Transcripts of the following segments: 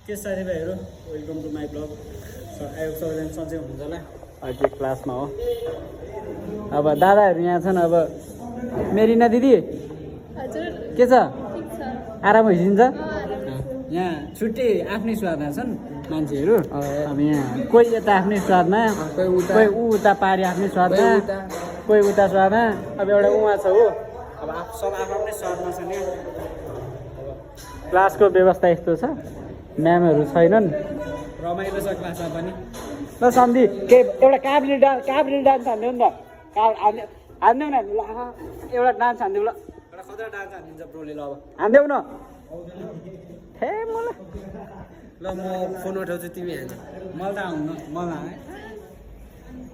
के साथीभाइहरू welcome to my blog आयोग सबैजना सन्चै हुनुहुन्छ होला अहिले क्लासमा हो अब दादाहरू यहाँ छन् अब मेरिना दिदी के छ आराम भइदिन्छ यहाँ छुट्टै आफ्नै स्वादमा छन् मान्छेहरू अब यहाँ कोही यता आफ्नै स्वादमा कोही उता पारी आफ्नै स्वादमा कोही उता स्वादमा अब एउटा उहाँ छ हो अब सब आफ्नै स्वादमा छन् यहाँ क्लासको व्यवस्था यस्तो छ म्यामहरू छैनन् रमाइलो छ क्लासमा पनि ल सन्धि के एउटा काबली डान्स हान्दियो नि त हान्दिउँ न एउटा डान्स हान्दिउँ ल एउटा खतरा डान्स हानिदिन्छ ब्रोले ल अब हान्दिउँ न हे मलाई ल म फोन उठाउँछु तिमी हान्छ मलाई त आउनु मलाई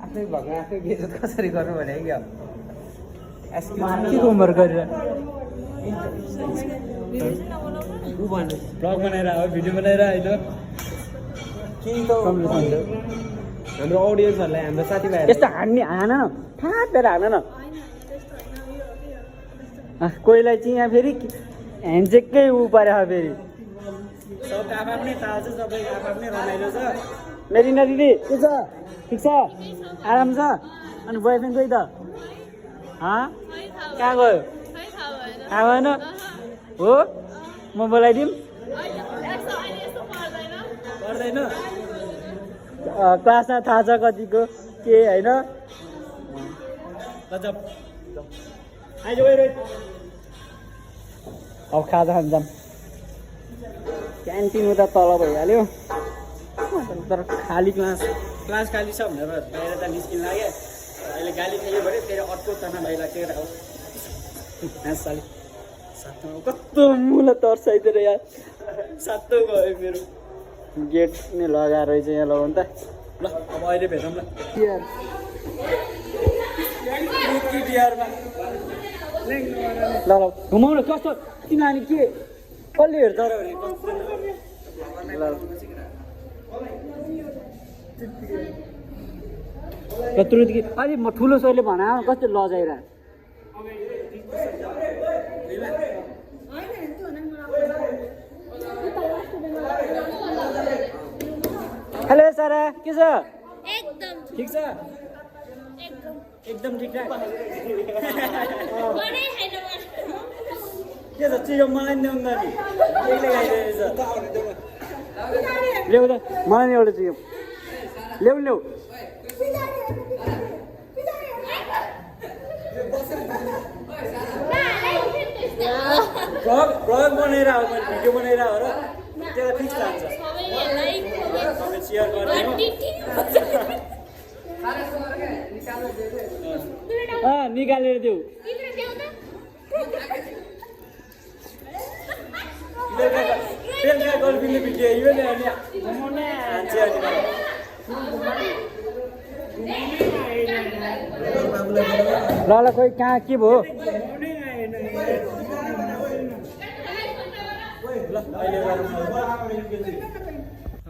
आफै भएको आफै बेइज्जत कसरी गर्नु भने कि अब के होमवर्क गरेर ब्लग बनाएर हो भिडियो बनाएर होइन केही त हाम्रो अडियन्सहरूलाई हाम्रो साथीभाइ यस्तो हान न फाटेर हान न कोहीलाई चाहिँ यहाँ फेरि ह्यान्डसेकै उ पऱ्यो फेरि सब आफ्नै थाहा छ सबै आफ्नै रमाइलो छ मेरिना दिदी के छ ठिक छ आराम छ अनि बोयफ्रेन्ड कोही त कहाँ गयो थाहा भएन हो म बोलाइदिउँ पर्दैन क्लासमा थाहा छ कतिको के होइन अब खाजा खान जाऊँ क्यान्टिन उता तल भइहाल्यो तर खाली क्लास खाली छ भनेर बाहिर त निस्किन लाग्यो अहिले गाली खायो भने फेरि अर्को तना बाहिर टेर हो साली सातौँ कस्तो मुला तर्साइदिएर यार सातौँ गयो मेरो गेट नै लगाएर रहेछ यहाँ लगाउनु त ल अब अहिले भेटौँ ल टिआरमा ल घुमाउनु कस्तो तिमीले के कसले हेर्छ र भने कत्रो अलि म ठुलो सरले भना कस्तो लजाइरह हेलो सारा के छ एकदम ठिक छ एकदम ठिक ठाक के छ चियो मलाई नि ल्याउनु नि केले खाइरहेछ ल्याउ त मलाई नि एउटा चियो ल्याउ ब्लग बनाएर हो मैले भिडियो बनाएर हो र त्यसलाई फिक्स लाग्छ सेयर गरिदिनु निकालेर देऊ बेलुका गर्लफ्रेन्डले भिडियो यो नि ल खोइ कहाँ के भयो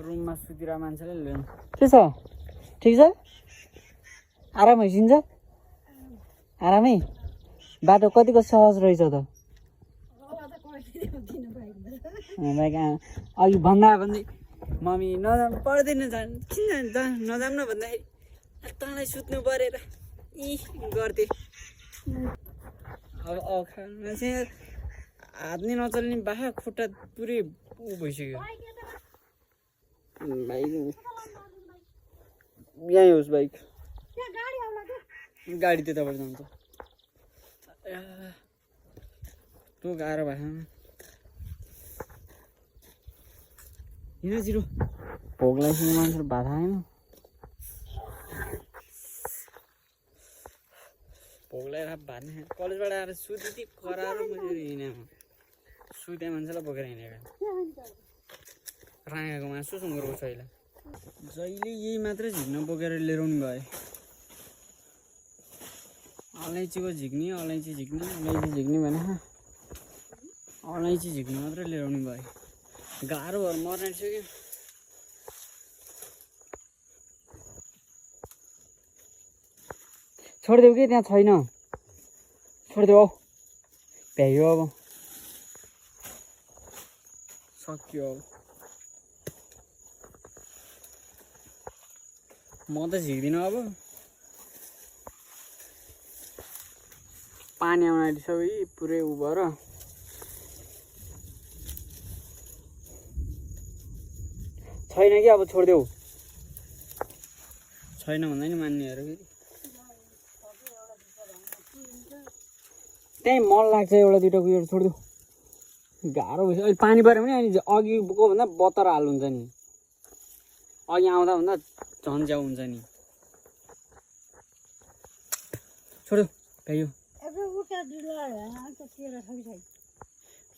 रुममा सुतिर मान्छेले ल्याउनु के छ ठिक छ आराम भइसिन्छ आरामै बाटो कतिको सहज रहेछ त अघि भन्दै मम्मी नजानु पर्दैन जानु किन नजाऊँ न भन्दाखेरि तँलाई सुत्नु परेर गर्थे अब मान्छे हात नै नचल्ने बाखा खुट्टा पुरै ऊ भइसक्यो बाइक यहीँ होस् बाइक गाडी त्यताबाट जान्छ तँ गाह्रो भएन हिँड जिरो भोक लाग्छ मान्छे भात आएन भोक लागेर भात नै कलेजबाट आएर सुति कराएर मैले हिँडेँ सुत्या मान्छेलाई बोकेर हिँडेको राँगाको मासु सुँगुरको छैन जहिले यही मात्रै झिक्न बोकेर लिएर आउनु भयो अलैँचीको झिक्ने अलैँची झिक्ने भने अलैँची झिक्ने मात्रै लिएर आउनु भयो गाह्रो भएर मर्ने छु कि छोडिदेऊ कि त्यहाँ छैन छोडिदेऊ औ भ्यायो अब सक्यो अब म त झिक्दिनँ अब पानी आउन आँटिसक्यो पुरै उ भएर छैन कि अब छोडिदेऊ छैन भन्दा नि मान्नेहरू फेरि त्यहीँ मल लाग्छ एउटा दुइटा कुहिएर छोडिदेऊ गाह्रो भइसक्यो अहिले पानी पऱ्यो भने अनि अघिको भन्दा बत्तर हाल हुन्छ नि अघि आउँदा भन्दा झन् च्याउ हुन्छ नि छोड्यो भ्याइयो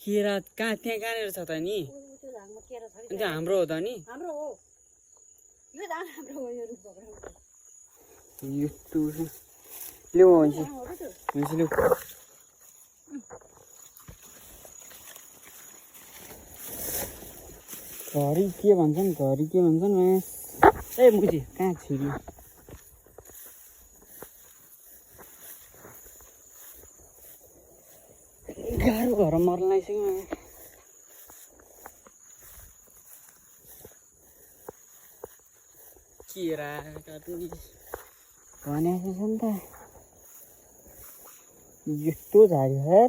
केरा कहाँ त्यहाँ कहाँनिर छ त नि त्यो हाम्रो हो त नि यस्तो ल्याऊ हुन्छ ल्याऊ घरि के भन्छन् ए मुजी कहाँ छिरी गाह्रो घर मर्न लागिसक्यो केरा काट्ने भनेको छ नि त यस्तो झारिहार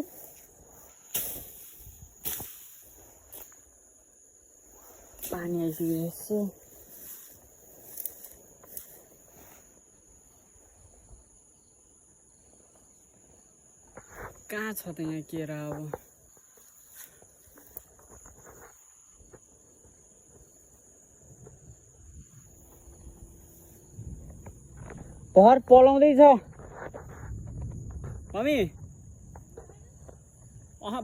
पानी आइसक्यो यसो कहाँ छ त यहाँ केरा अब भर पलाउँदैछ मम्मी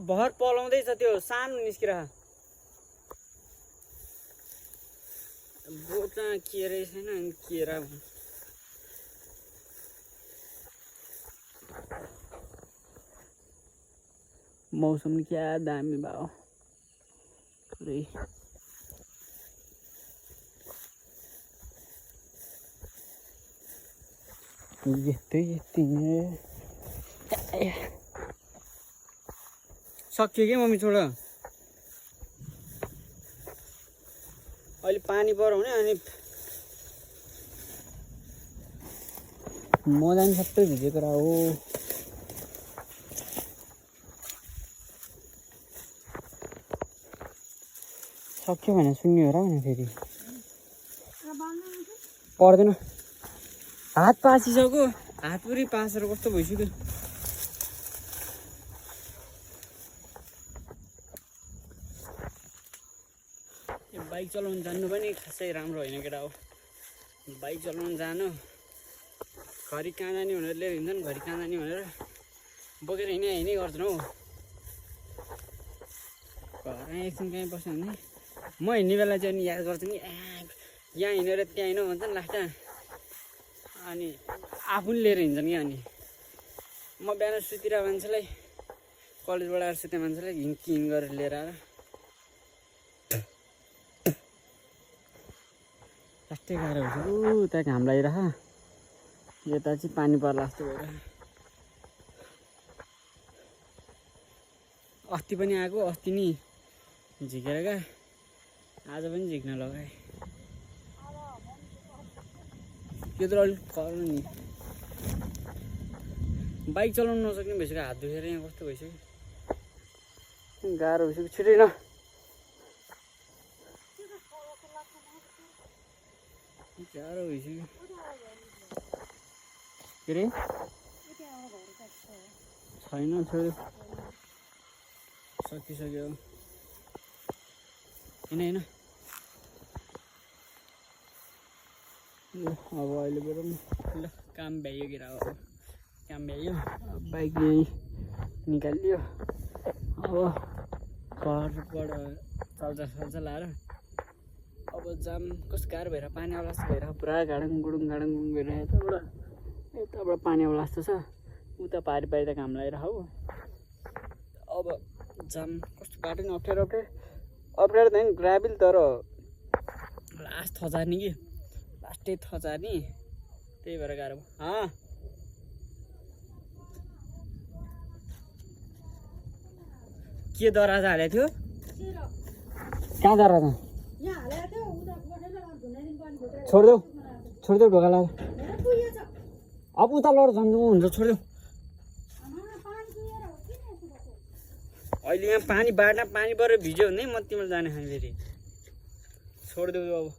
भर पलाउँदैछ त्यो सानो निस्किरा बोटा के रहेछ नि केरा मौसम क्या दामी भयो पुरै यस्तै सक्यो क्या मम्मी छोड अहिले पानी पराउने अनि मजाले सबै भिजेको र हो सक्यो भने सुन्ने हो र भने फेरि पर्दैन हात पासिसक्यो हात पुरै पासेर कस्तो भइसक्यो बाइक चलाउनु जान्नु पनि खासै राम्रो होइन केटा हो बाइक चलाउनु जानु घरि कहाँ जाने भनेर लिएर हिँड्छन् घरि कहाँ जाने भनेर बोकेर हिँड्नै गर्छन् हौ घर एकछिन कहीँ बस्यो भने म हिँड्ने बेला चाहिँ अनि याद गर्छु नि यहाँ हिँडेर त्यहाँ हिँड्नु भन्छन् लास्टमा अनि आफू लिएर हिँड्छन् कि अनि म बिहान सुतिरहेको मान्छेलाई कलेजबाट आएर सुते मान्छेलाई हिँड गरेर लिएर आएर लास्टै गाह्रो हुन्छ उता घाम लागिरह यता चाहिँ पानी पर्ला जस्तो भइरह अस्ति पनि आएको अस्ति नि झिकेर क्या आज पनि झिक्न लगाएँ त्यो त अलिक गर्नु नि बाइक चलाउनु नसक्ने भइसक्यो हात दुखेर यहाँ कस्तो भइसक्यो गाह्रो भइसक्यो छिटै न गाह्रो भइसक्यो के अरे छैन छोड्यो सकिसक्यो होइन होइन ल अब अहिले बरु ल काम भ्याइयो कि अब काम भ्याइयो बाइक निकालियो अब घरबाट चल्छ लाएर अब जाम कस्तो गाह्रो भएर पानी आउला जस्तो भएर पुरा गाडङ गुडुङ भइरहेको यताबाट पानी आउला जस्तो छ उता पारि त घाम लगाएर हो अब जाम कस्तो बाटो नि अप्ठ्यारो त नि ग्राभिल तर लास्ट थचार्ने कि लास्टै थचार्ने त्यही भएर गाह्रो भयो के दराज हालेको थियो कहाँ दराज छोडिदेऊ छोडिदेऊ ढोकालाई अब उता लड झन्डु हुन्छ छोडिदेऊ अहिले यहाँ पानी बाढ्न पानीबाट भिज्यो भने म तिमीलाई जाने खाने फेरि छोडिदेऊ अब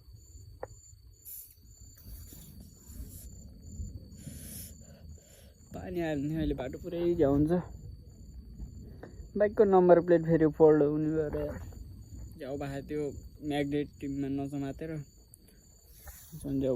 पानी आयो भने अहिले बाटो पुरै झ्याउ हुन्छ बाइकको नम्बर प्लेट फेरि फोल्ड हुने भएर झ्याउ भएको त्यो म्याग्नेट टिममा नसमातेर झन् झ्याउ